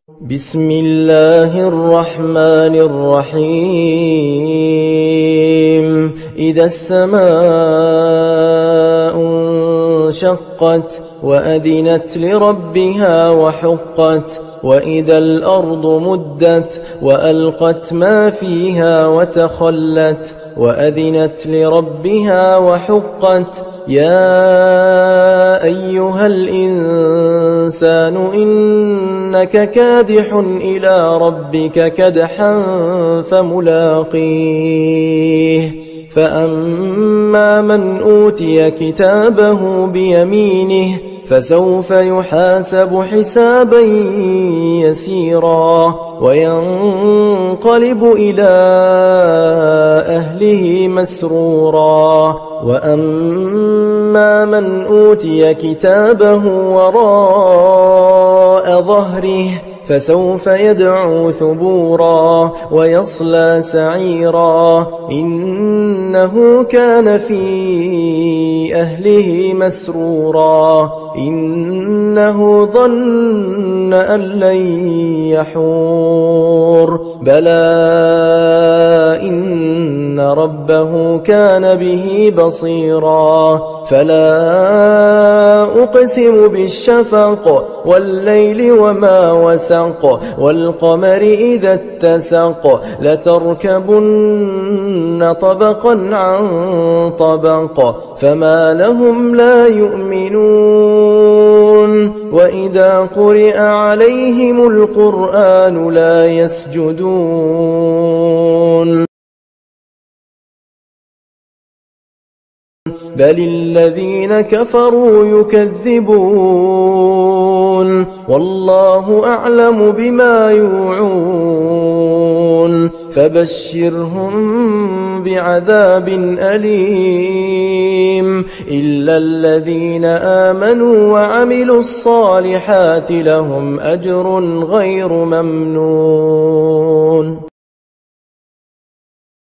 بسم الله الرحمن الرحيم إذا السماء انشقت وأذنت لربها وحقت وإذا الأرض مدت وألقت ما فيها وتخلت وأذنت لربها وحقت يا أيها الإنسان إنك كادح إلى ربك كدحا فملاقيه فأما من أوتي كتابه بيمينه فسوف يحاسب حسابا يسيرا وينقلب إلى أهله مسرورا وأما من أوتي كتابه وراء ظهره فسوف يدعو ثبورا ويصلى سعيرا إنه كان في أهله مسرورا إنه ظن أن لن يحور بلى إن ربه كان به بصيرا فلا أقسم بالشفق والليل وما وسق والقمر إذا اتسق لتركبن طبقا عن طبق فما لهم لا يؤمنون وإذا قرئ عليهم القرآن لا يسجدون بل الذين كفروا يكذبون والله أعلم بما يوعون فبشرهم بعذاب أليم إلا الذين آمنوا وعملوا الصالحات لهم أجر غير ممنون.